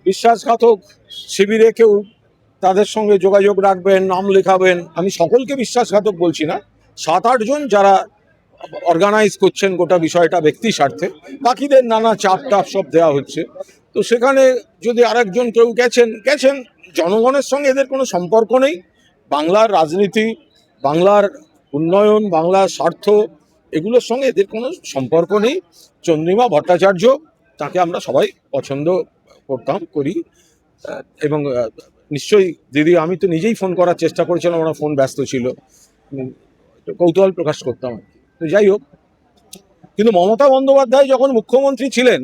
বিশ্বাসঘাতক শিবিরে কেউ তাদের সঙ্গে যোগাযোগ রাখবেন, নাম লেখাবেন, আমি সকলকে বিশ্বাসঘাতক বলছি না। 7-8 জন যারা অর্গানাইজ করছেন গোটা বিষয়টা ব্যক্তি স্বার্থে, বাকিদের নানা চাপ টাপ সব দেওয়া হচ্ছে। তো সেখানে যদি আরেকজন কেউ গেছেন, জনগণের সঙ্গে এদের কোনো সম্পর্ক নেই। বাংলার রাজনীতি, বাংলার উন্নয়ন, বাংলার স্বার্থ, এগুলোর সঙ্গে এদের কোনো সম্পর্ক নেই। চন্দ্রিমা ভট্টাচার্য, তাকে আমরা সবাই পছন্দ করি, এবং নিশ্চয়ই দিদি, আমি তো নিজেই ফোন করার চেষ্টা করেছিলাম, ওনার ফোন ব্যস্ত ছিল, কৌতূহল প্রকাশ করতাম। তো যাই হোক, কিন্তু মমতা বন্দ্যোপাধ্যায় যখন মুখ্যমন্ত্রী ছিলেন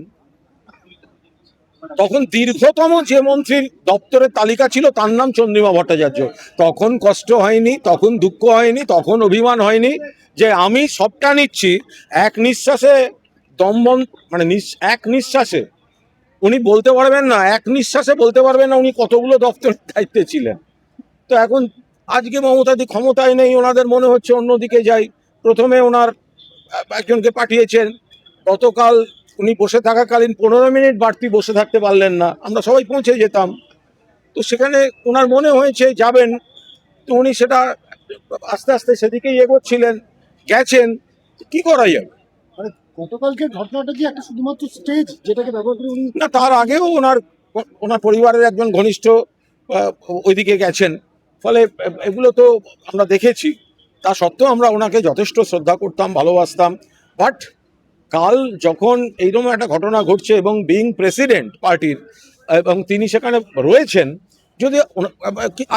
তখন দীর্ঘতম যে মন্ত্রীর দপ্তরের তালিকা ছিল তার নাম চন্দ্রিমা ভট্টাচার্য। তখন কষ্ট হয়নি, তখন দুঃখ হয়নি, তখন অভিমান হয়নি যে আমি সবটা নিচ্ছি। এক নিঃশ্বাসে মানে এক নিঃশ্বাসে উনি বলতে পারবেন না, এক নিঃশ্বাসে বলতে পারবেন না উনি কতগুলো দপ্তরের দায়িত্বে ছিলেন। তো এখন আজকে মমতাদি ক্ষমতায় নেই, ওনাদের মনে হচ্ছে অন্যদিকে যাই। প্রথমে ওনার একজনকে পাঠিয়েছেন, গতকাল উনি বসে থাকাকালীন 15 মিনিট বাড়তি বসে থাকতে পারলেন না, আমরা সবাই পৌঁছে যেতাম। তো সেখানে ওনার মনে হয়েছে যাবেন, তো উনি সেটা আস্তে আস্তে সেদিকেই এগোচ্ছিলেন, গেছেন। কি করা যাবে? মানে গতকালকের ঘটনাটা কি একটা শুধুমাত্র স্টেজ যেটাকে ব্যবহার করে উনি? না, তার আগেও ওনার পরিবারের একজন ঘনিষ্ঠ ওইদিকে গেছেন। ফলে এগুলো তো আমরা দেখেছি। তা সত্ত্বেও আমরা ওনাকে যথেষ্ট শ্রদ্ধা করতাম, ভালোবাসতাম। বাট কাল যখন এইরকম একটা ঘটনা ঘটছে এবং বিইং প্রেসিডেন্ট পার্টির, এবং তিনি সেখানে রয়েছেন, যদি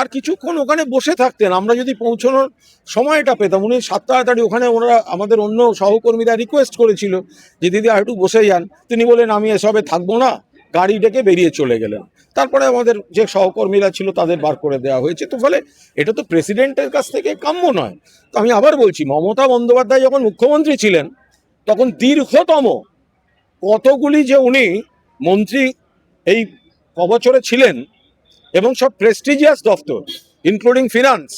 আর কিছুক্ষণ ওখানে বসে থাকতেন, আমরা যদি পৌঁছানোর সময়টা পেতাম। উনি 7 তাড়াতাড়ি ওখানে, ওনারা আমাদের অন্য সহকর্মীরা রিকোয়েস্ট করেছিল যে দিদি আর একটু বসে যান, তিনি বলেন আমি এসবে থাকবো না, গাড়ি ডেকে বেরিয়ে চলে গেলেন। তারপরে আমাদের যে সহকর্মীরা ছিল তাদের বার করে দেওয়া হয়েছে। তো ফলে এটা তো প্রেসিডেন্টের কাছ থেকে কাম্য নয়। তো আমি আবার বলছি, মমতা বন্দ্যোপাধ্যায় যখন মুখ্যমন্ত্রী ছিলেন তখন দীর্ঘতম কতগুলি যে উনি মন্ত্রী এই কবছরে ছিলেন, এবং সব প্রেস্টিজিয়াস দফতর ইনক্লুডিং ফিনান্স।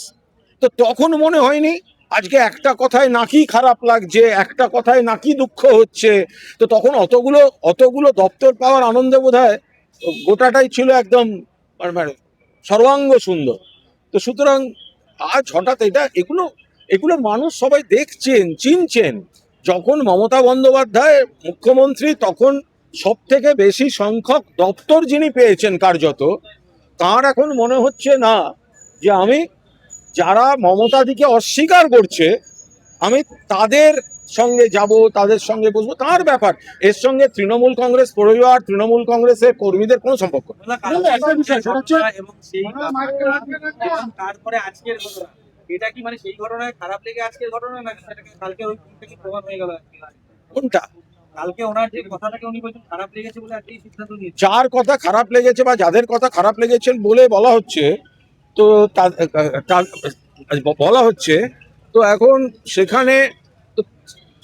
তো তখন মনে হয়নি আজকে একটা কথায় নাকি খারাপ লাগছে, একটা কথায় নাকি দুঃখ হচ্ছে। তো তখন অতগুলো দপ্তর পাওয়ার আনন্দে বোধহয় গোটাটাই ছিল একদম মানে সর্বাঙ্গ সুন্দর। তো সুতরাং আজ হঠাৎ এগুলো মানুষ সবাই দেখছেন, চিনছেন। যখন মমতা বন্দ্যোপাধ্যায় মুখ্যমন্ত্রী তখন সব থেকে বেশি সংখ্যক দপ্তর যিনি পেয়েছেন কার্যত, তার এখন মনে হচ্ছে না যে আমি, যারা মমতাদিকে অস্বীকার করছে, আমি তাদের সঙ্গে যাব, তাদের সঙ্গে বসবো, তার ব্যাপার। এর সঙ্গে তৃণমূল কংগ্রেস পরিবার, তৃণমূল কংগ্রেসের কর্মীদের কোনো সম্পর্ক নেই। তারপরে আজকের ঘটনা, এটা কি মানে সেই ঘটনায় খারাপ লেগে আজকের ঘটনা, না কালকে ওই থেকে প্রমাণ হয়ে গেল? কোনটা? কালকে ওনার যে কথাটাকে উনি বলছেন খারাপ লেগেছে বলে আজকে সিদ্ধান্ত নিয়েছে। যার কথা খারাপ লেগেছে বা যাদের কথা খারাপ লেগেছেন বলে বলা হচ্ছে, তো বলা হচ্ছে, তো এখন সেখানে তো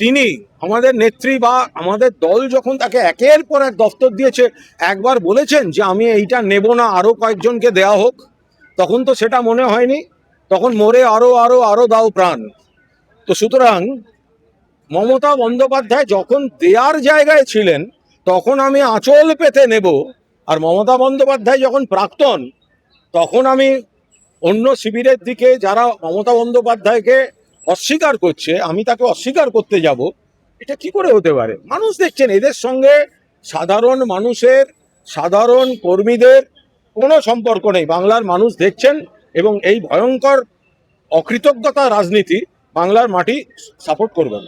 তিনি আমাদের নেত্রী বা আমাদের দল যখন তাকে একের পর এক দফতর দিয়েছে, একবার বলেছেন যে আমি এইটা নেব না, আরো কয়েকজনকে দেয়া হোক? তখন তো সেটা মনে হয়নি, তখন মোরে আরো আরো আরো দাও প্রাণ। তো সুতরাং মমতা বন্দ্যোপাধ্যায় যখন দেয়ার জায়গায় ছিলেন তখন আমি আঁচল পেতে নেব, আর মমতা বন্দ্যোপাধ্যায় যখন প্রাক্তন, তখন আমি অন্য শিবিরের দিকে যারা মমতা বন্দ্যোপাধ্যায়কে অস্বীকার করছে, আমি তাকে অস্বীকার করতে যাব। এটা কি করে হতে পারে? মানুষ দেখছেন, এদের সঙ্গে সাধারণ মানুষের, সাধারণ কর্মীদের কোনো সম্পর্ক নেই। বাংলার মানুষ দেখছেন, এবং এই ভয়ঙ্কর অকৃতজ্ঞতা রাজনীতি বাংলার মাটি সাপোর্ট করবে না।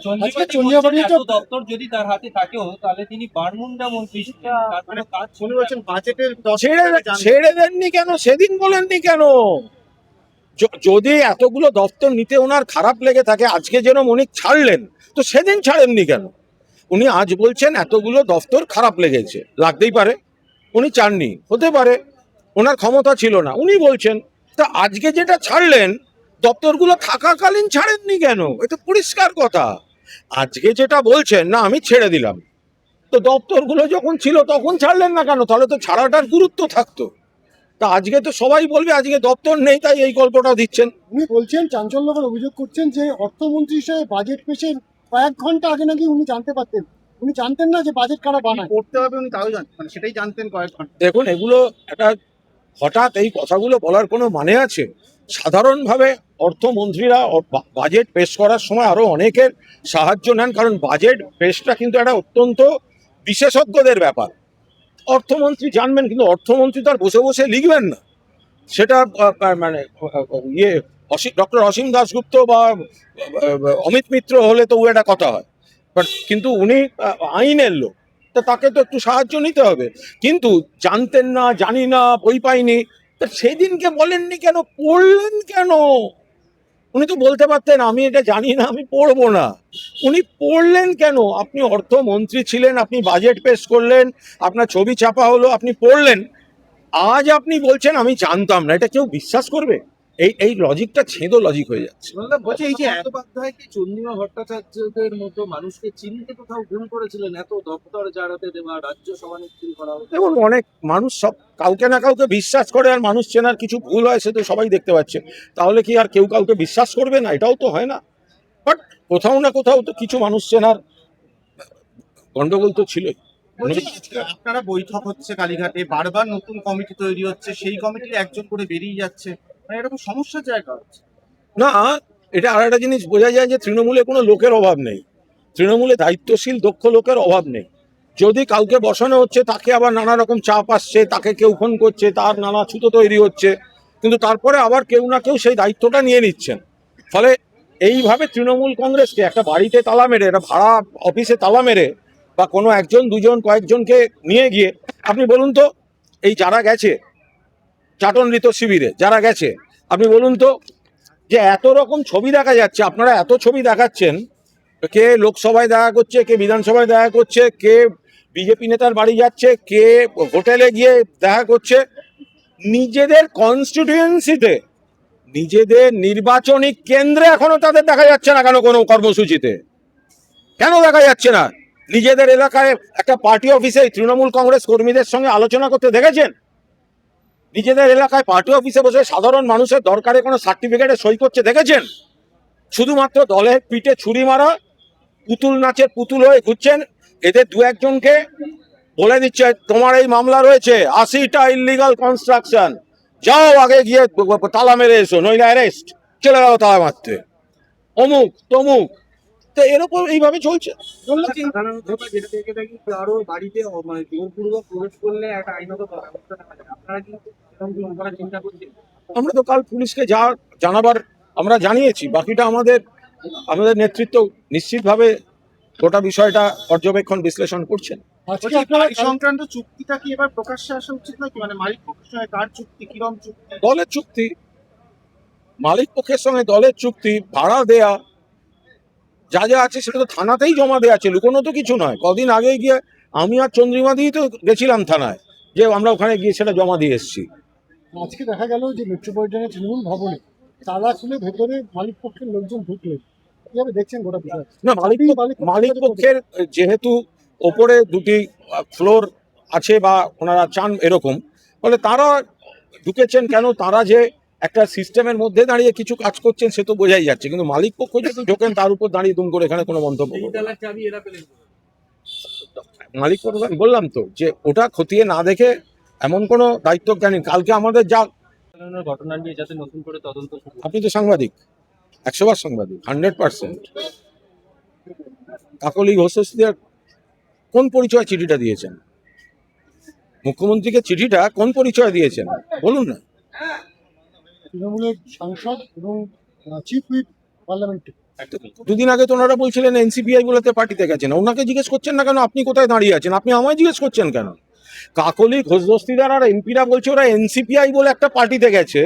দপ্তর যদি তার হাতে থাকেও তাহলে তিনি বারমুন্ডা মন্ত্রী, ছেড়ে দেননি কেন? সেদিন বলেননি কেন? যদি এতগুলো দপ্তর নিতে ওনার খারাপ লেগে থাকে, আজকে যেন উনি ছাড়লেন, তো সেদিন ছাড়েননি কেন? উনি আজ বলছেন এতগুলো দপ্তর খারাপ লেগেছে, লাগতেই পারে, উনি চাননি, হতে পারে, ওনার ক্ষমতা ছিল না, উনি বলছেন। তা আজকে যেটা ছাড়লেন, দপ্তরগুলো থাকাকালীন ছাড়েননি কেন? এটা পরিষ্কার কথা। আজকে যেটা বলছেন, না আমি ছেড়ে দিলাম, তো দপ্তরগুলো যখন ছিল তখন ছাড়লেন না কেন? তাহলে তো ছাড়াটার গুরুত্ব থাকতো। তা আজকে তো সবাই বলবে আজকে দপ্তর নেই তাই এই গল্পটা দিচ্ছেন। উনি বলছেন, চাঞ্চল্যকর অভিযোগ করছেন যে অর্থমন্ত্রী হিসেবে বাজেট পেশের কয়েক ঘন্টা আগে নাকি উনি জানতে পারতেন উনি জানতেন না যে বাজেট কারা বানায়? করতে হবে উনি তাও জানতেন, মানে সেটাই জানতেন কয়েক ঘন্টা। দেখুন, এগুলো একটা হঠাৎ এই কথাগুলো বলার কোনো মানে আছে? সাধারণভাবে অর্থমন্ত্রীরা বাজেট পেশ করার সময় আরো অনেকের সাহায্য নেন, কারণ বাজেট পেশটা কিন্তু একটা অত্যন্ত বিশেষজ্ঞদের ব্যাপার। অর্থমন্ত্রী জানবেন, কিন্তু অর্থমন্ত্রী তো আর বসে বসে লিখবেন না। সেটা মানে ডক্টর অসীম দাশগুপ্ত বা অমিত মিত্র হলে তো একটা কথা হয়, বাট কিন্তু উনি আইনের লোক, তা তাকে তো একটু সাহায্য নিতে হবে। কিন্তু জানতেন না, জানি না, বই পাইনি, তা সেদিনকে বলেননি কেন? পড়লেন কেন? উনি তো বলতে পারতেন আমি এটা জানি না, আমি পড়বো না। উনি পড়লেন কেন? আপনি অর্থমন্ত্রী ছিলেন, আপনি বাজেট পেশ করলেন, আপনার ছবি ছাপা হলো, আপনি পড়লেন। আজ আপনি বলছেন আমি জানতাম না, এটা কেউ বিশ্বাস করবে? এই লজিকটা ছেঁদো লজিক হয়ে যাচ্ছে। বলছি এই যে বন্দ্যোপাধ্যায় কি চন্দ্রিমা ভট্টাচার্যদের মতো মানুষকে চিনতে কোথাও ভুল করেছিলেন? এত দপ্তর জারাতে দেওয়া, রাজ্য সভানেত্রী করা। দেখুন, অনেক মানুষ সব কাউকে না কাউকে বিশ্বাস করে, আর মানুষ চেনার কিছু ভুল হয় সে তো সবাই দেখতে পাচ্ছে। তাহলে কি আর কেউ কাউকে বিশ্বাস করবে না? এটাও তো হয় না। বাট কোথাও না কোথাও তো কিছু মানুষ চেনার গন্ডগোল তো ছিলই। আপনারা বৈঠক হচ্ছে কালীঘাটে, বারবার নতুন কমিটি তৈরি হচ্ছে, সেই কমিটির একজন করে বেরিয়ে যাচ্ছে, মানে এরকম সমস্যার জায়গা হচ্ছে। না, এটা আর একটা জিনিস বোঝা যায় যে তৃণমূলে কোনো লোকের অভাব নেই, তৃণমূলে দায়িত্বশীল দক্ষ লোকের অভাব নেই। যদি কাউকে বসানো হচ্ছে তাকে আবার নানা রকম চাপ আসছে, তাকে কেউ ফোন করছে, তার নানা ছুতো তৈরি হচ্ছে, কিন্তু তারপরে আবার কেউ না কেউ সেই দায়িত্বটা নিয়ে নিচ্ছেন। ফলে এইভাবে তৃণমূল কংগ্রেসকে একটা বাড়িতে তালা মেরে, একটা ভাড়া অফিসে তালা মেরে, বা কোনো একজন দুজন কয়েকজনকে নিয়ে গিয়ে, আপনি বলুন তো, এই যারা গেছে চাটনৃত শিবিরে যারা গেছে, আপনি বলুন তো, যে এত রকম ছবি দেখা যাচ্ছে, আপনারা এত ছবি দেখাচ্ছেন, কে লোকসভায় দেখা করছে, কে বিধানসভায় দেখা করছে, কে বিজেপি নেতার বাড়ি যাচ্ছে, কে হোটেলে গিয়ে দেখা করছে, নিজেদের কনস্টিটিউয়েন্সিতে, নিজেদের নির্বাচনী কেন্দ্রে এখনো তাদের দেখা যাচ্ছে না কেন কোনো কর্মসূচিতে? কেন দেখা যাচ্ছে না? নিজেদের এলাকায় একটা পার্টি অফিসে তৃণমূল কংগ্রেস কর্মীদের সঙ্গে আলোচনা করতে দেখেছেন? নিজেদের এলাকায় পার্টি অফিসে বসে সাধারণ মানুষের দরকারে কোনো সার্টিফিকেটে সই করছে দেখেছেন? শুধুমাত্র দলের পিঠে ছুরি মারা, পুতুল নাচের পুতুল হয়ে ঘুরছেন। এদের দু একজনকে বলে দিচ্ছে তোমার এই মামলা রয়েছে 80টা ইললিগাল কনস্ট্রাকশন, যাও আগে গিয়ে তালা মেরে এসো, নইলে অ্যারেস্ট, চলে গেল তালা মারতে, অমুক তমুক। তো এরকম এইভাবে চলছে। সাধারণত আমরা যেটা থেকে থাকি, কারো বাড়িতে মানে জোরপূর্বক প্রবেশ করলে একটা আইনত ব্যবস্থা নেওয়া যায়। আপনারা কিন্তু এরকম কিছু করার চিন্তা করছেন? আমরা তো কাল পুলিশকে যা জানাবার আমরা জানিয়েছি, বাকিটা আমাদের নেতৃত্ব নিশ্চিতভাবে গোটা বিষয়টা পর্যবেক্ষণ বিশ্লেষণ করছেন। আজকে আপনারা এই সংক্রান্ত চুক্তিটা কি এবার প্রকাশ্যে আসা উচিত নাকি? মানে মালিক পক্ষের সঙ্গে কার চুক্তি, কিরম চুক্তি? দলের চুক্তি, মালিক পক্ষের সঙ্গে দলের চুক্তি, ভাড়া দেয়া, যা যা আছে সেটা তো থানাতেই জমা দেওয়া আছে, লুকোনো তো কিছু নয়। কদিন আগে গিয়ে আমি আর চন্দ্রিমা দিয়েই তো গেছিলাম থানায়, যে আমরা ওখানে গিয়ে সেটা জমা দিয়ে এসেছি। আজকে দেখা গেল যে মেট্রোপলিটনের তৃণমূল ভবনে তালা খুলে ভেতরে মালিক পক্ষের লোকজন ঢুকলেন, কিভাবে দেখছেন গোটা বিষয়? না, মালিক পক্ষের যেহেতু ওপরে দুটি ফ্লোর আছে বা ওনারা চান এরকম, ফলে তারা ঢুকেছেন কেন, তারা যে একটা সিস্টেমের মধ্যে দাঁড়িয়ে কিছু কাজ করছেন সে তো বোঝাই যাচ্ছে, কিন্তু মালিক পক্ষ যদি ঢোকেন তার উপর দাঁড়িয়ে দুম করে এখানে কোনো মন্তব্য করবো না। চাবি এরা পেলেন। মালিক পক্ষ, আমি বললাম তো যে ওটা খতিয়ে না দেখে এমন কোনো দায়িত্ব জ্ঞানী, কালকে আমাদের যা ঘটনা নিয়ে যাতে নতুন করে তদন্ত শুরু হয়। আপনি তো সাংবাদিক, 100বার সাংবাদিক, 100%। কাকলি ঘোষের কোন পরিচয় চিঠিটা দিয়েছেন? মুখ্যমন্ত্রীকে চিঠিটা কোন পরিচয় দিয়েছেন বলুন না। তৃণমূলের সাংসদ এবং চিফ হুইপ পার্লামেন্টে দুদিন আগে তো ওনারা বলছিলেন এনসিপিআই বলেতে পার্টিতে গেছেন, ওনাকে জিজ্ঞেস করছেন না কেন আপনি কোথায় দাঁড়িয়ে আছেন? আপনি আমায় জিজ্ঞেস করছেন কেন? কাকলি ঘোষ দস্তিদার আর এমপিরা বলছে ওরা এনসিপিআই বলে একটা পার্টিতে গেছে,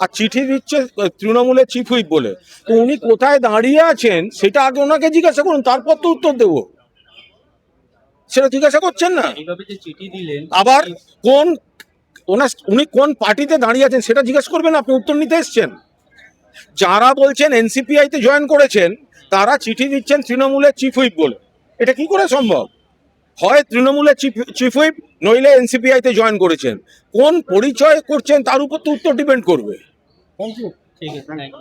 আর চিঠি দিচ্ছে তৃণমূলের চিফ হুইপ বলে। তো উনি কোথায় দাঁড়িয়ে আছেন সেটা আগে ওনাকে জিজ্ঞাসা করুন, তারপর তো উত্তর দেবো। সেটা জিজ্ঞাসা করছেন না। এইভাবে যে চিঠি দিলেন, আবার উনি কোন পার্টিতে দাঁড়িয়ে আছেন সেটা জিজ্ঞেস করবেন, আপনি উত্তর নিতে এসছেন। যারা বলছেন এনসিপিআই তে জয়েন করেছেন তারা চিঠি দিচ্ছেন তৃণমূলের চিফ হুইপ বলে, এটা কি করে সম্ভব? হয় তৃণমূলের চিফ হুইপ, নইলে এনসিপিআই তে জয়েন করেছেন। কোন পরিচয় করছেন তার উপর তো উত্তর ডিপেন্ড করবে। Thank you. ঠিক আছে, থ্যাংক ইউ।